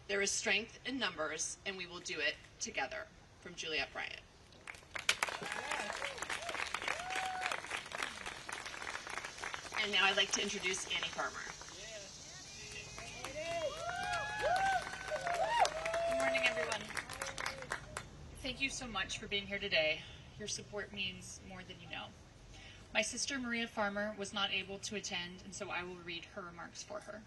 There is strength in numbers, and we will do it together. From Juliette Bryant. And now I'd like to introduce Annie Farmer. Good morning, everyone. Thank you so much for being here today. Your support means more than you know. My sister Maria Farmer was not able to attend, and so I will read her remarks for her.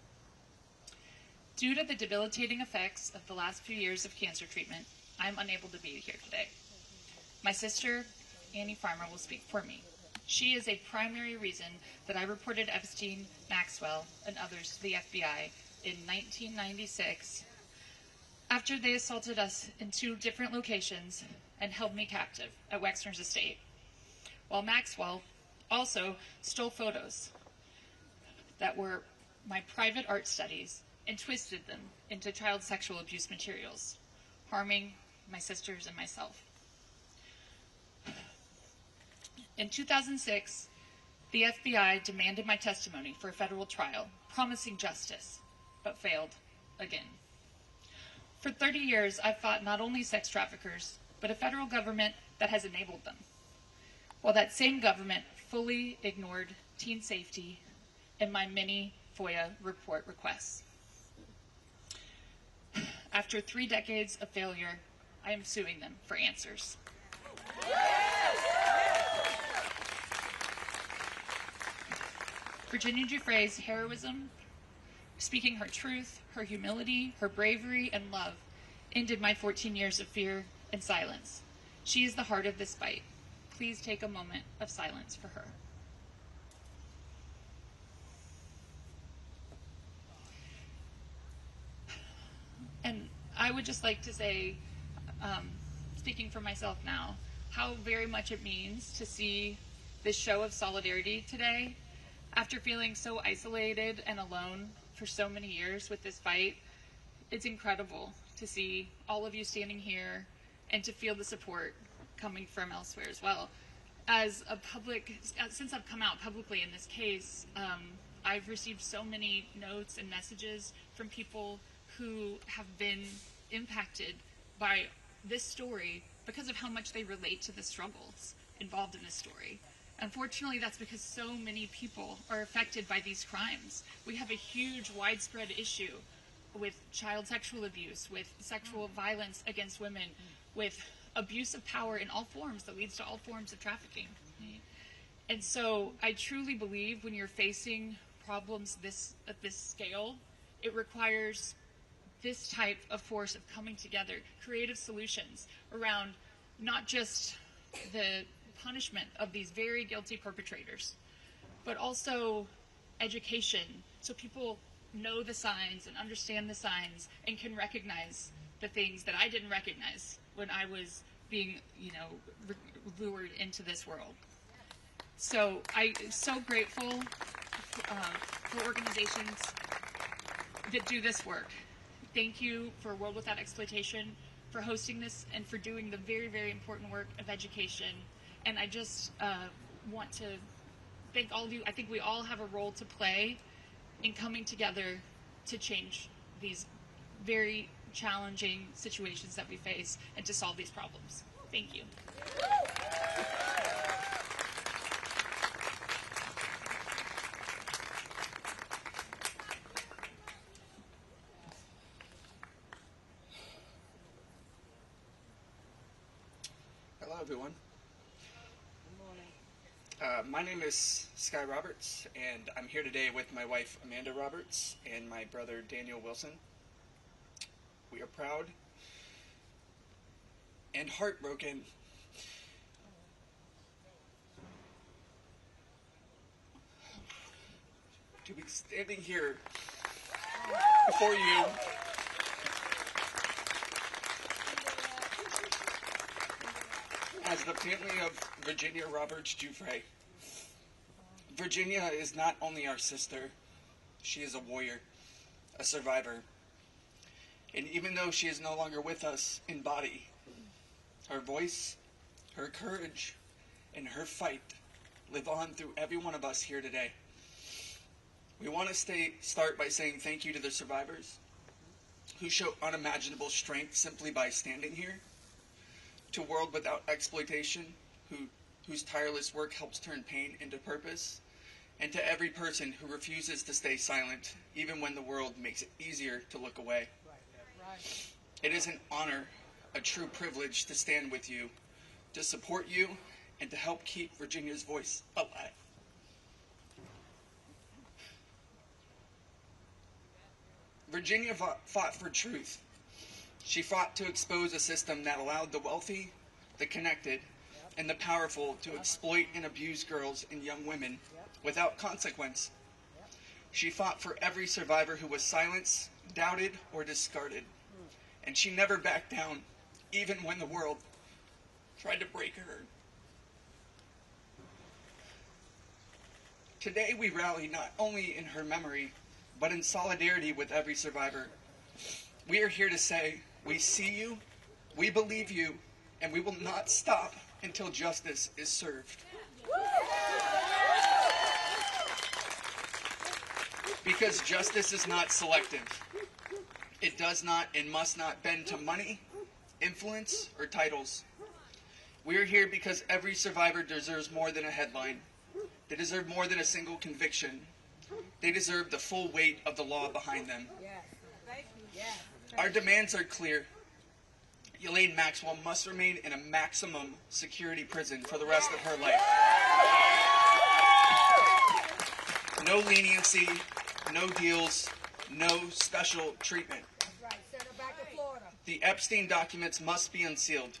Due to the debilitating effects of the last few years of cancer treatment, I am unable to be here today. My sister, Annie Farmer, will speak for me. She is a primary reason that I reported Epstein, Maxwell, and others to the FBI in 1996 after they assaulted us in 2 different locations and held me captive at Wexner's estate, while Maxwell also stole photos that were my private art studies and twisted them into child sexual abuse materials, harming my sisters and myself. In 2006, the FBI demanded my testimony for a federal trial, promising justice, but failed again. For 30 years, I've fought not only sex traffickers, but a federal government that has enabled them, while that same government fully ignored teen safety and my many FOIA report requests. After 3 decades of failure, I am suing them for answers. Virginia Giuffre's heroism, speaking her truth, her humility, her bravery, and love ended my 14 years of fear and silence. She is the heart of this fight. Please take a moment of silence for her. And I would just like to say, speaking for myself now, how very much it means to see this show of solidarity today. After feeling so isolated and alone for so many years with this fight, it's incredible to see all of you standing here and to feel the support coming from elsewhere as well. Since I've come out publicly in this case, I've received so many notes and messages from people who have been impacted by this story because of how much they relate to the struggles involved in this story. Unfortunately, that's because so many people are affected by these crimes. We have a huge, widespread issue with child sexual abuse, with sexual violence against women, with abuse of power in all forms that leads to all forms of trafficking. And so I truly believe when you're facing problems at this scale, it requires this type of force of coming together, creative solutions around not just the punishment of these very guilty perpetrators, but also education, so people know the signs and understand the signs and can recognize the things that I didn't recognize when I was being, lured into this world. So I'm so grateful for organizations that do this work. Thank you for World Without Exploitation for hosting this and for doing the very, very important work of education. And I just want to thank all of you. I think we all have a role to play in coming together to change these very challenging situations that we face and to solve these problems. Thank you. Hello, everyone. My name is Sky Roberts, and I'm here today with my wife Amanda Roberts and my brother Daniel Wilson. We are proud and heartbroken to be standing here before you as the family of Virginia Roberts Giuffre. Virginia is not only our sister, she is a warrior, a survivor. And even though she is no longer with us in body, her voice, her courage, and her fight live on through every one of us here today. We want to start by saying thank you to the survivors who show unimaginable strength simply by standing here, to a world without exploitation, whose tireless work helps turn pain into purpose, and to every person who refuses to stay silent, even when the world makes it easier to look away. It is an honor, a true privilege to stand with you, to support you, and to help keep Virginia's voice alive. Virginia fought for truth. She fought to expose a system that allowed the wealthy, the connected, and the powerful to exploit and abuse girls and young women without consequence. She fought for every survivor who was silenced, doubted, or discarded. And she never backed down, even when the world tried to break her. Today we rally not only in her memory, but in solidarity with every survivor. We are here to say, we see you, we believe you, and we will not stop until justice is served. Because justice is not selective. It does not and must not bend to money, influence, or titles. We are here because every survivor deserves more than a headline. They deserve more than a single conviction. They deserve the full weight of the law behind them. Our demands are clear. Ghislaine Maxwell must remain in a maximum security prison for the rest of her life. No leniency, no deals, no special treatment. The Epstein documents must be unsealed.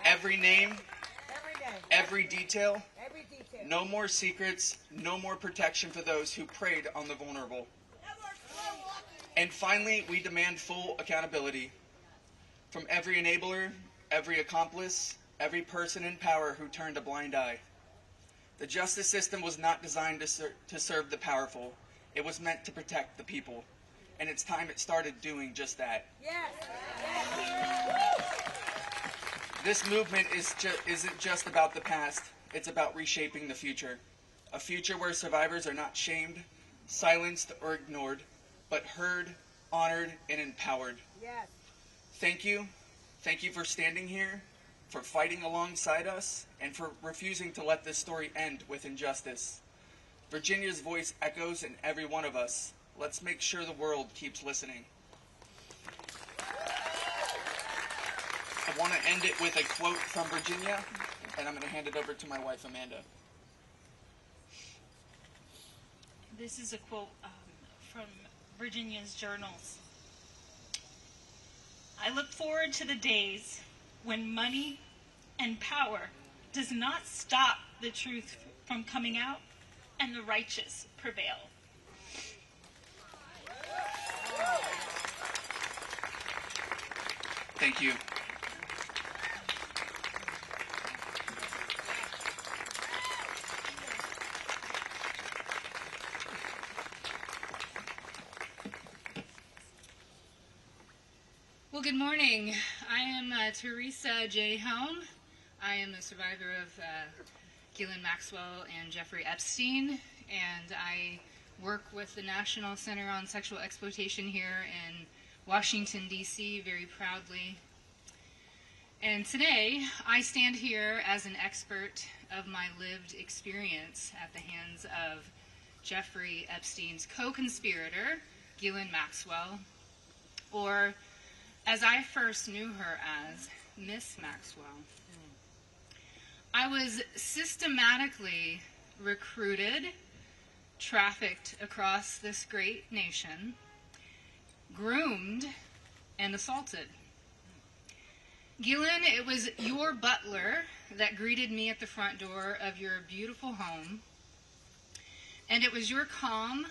Every name, every detail, no more secrets, no more protection for those who preyed on the vulnerable. And finally, we demand full accountability from every enabler, every accomplice, every person in power who turned a blind eye. The justice system was not designed to serve the powerful. It was meant to protect the people. And it's time it started doing just that. This movement isn't just about the past. It's about reshaping the future. A future where survivors are not shamed, silenced, or ignored, but heard, honored, and empowered. Thank you. Thank you for standing here, for fighting alongside us, and for refusing to let this story end with injustice. Virginia's voice echoes in every one of us. Let's make sure the world keeps listening. I want to end it with a quote from Virginia, and I'm going to hand it over to my wife, Amanda. This is a quote from Virginia's journals. I look forward to the days when money and power does not stop the truth from coming out and the righteous prevail. Thank you. Well, good morning. I am Teresa Helm. I am a survivor of Ghislaine Maxwell and Jeffrey Epstein, and I work with the National Center on Sexual Exploitation here in Washington, D.C., very proudly. And today, I stand here as an expert of my lived experience at the hands of Jeffrey Epstein's co-conspirator, Ghislaine Maxwell, or as I first knew her as, Miss Maxwell. I was systematically recruited, trafficked across this great nation, groomed, and assaulted. Ghislaine, it was your butler that greeted me at the front door of your beautiful home, and it was your calm,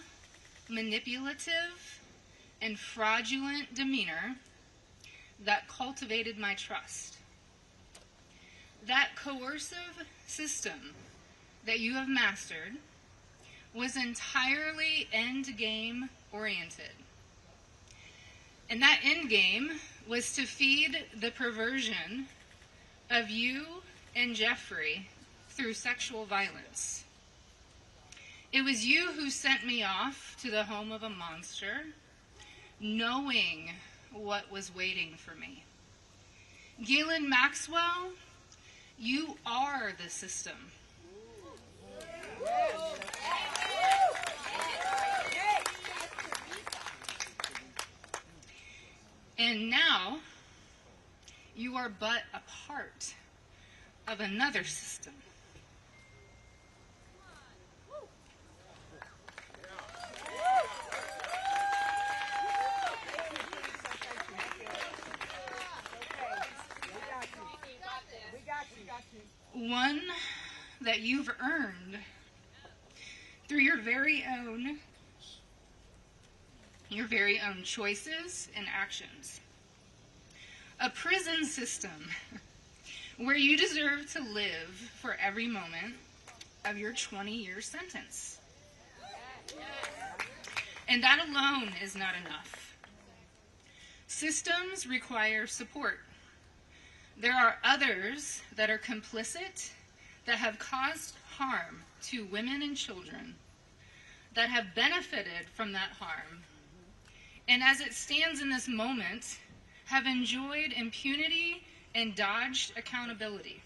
manipulative, and fraudulent demeanor that cultivated my trust. That coercive system that you have mastered was entirely end-game oriented. And that end game was to feed the perversion of you and Jeffrey through sexual violence. It was you who sent me off to the home of a monster, knowing what was waiting for me. Ghislaine Maxwell, you are the system. And now, you are but a part of another system. One that you've earned through your very own choices and actions. A prison system where you deserve to live for every moment of your 20-year sentence. And that alone is not enough. Systems require support. There are others that are complicit, that have caused harm to women and children, that have benefited from that harm, and as it stands in this moment, have enjoyed impunity and dodged accountability.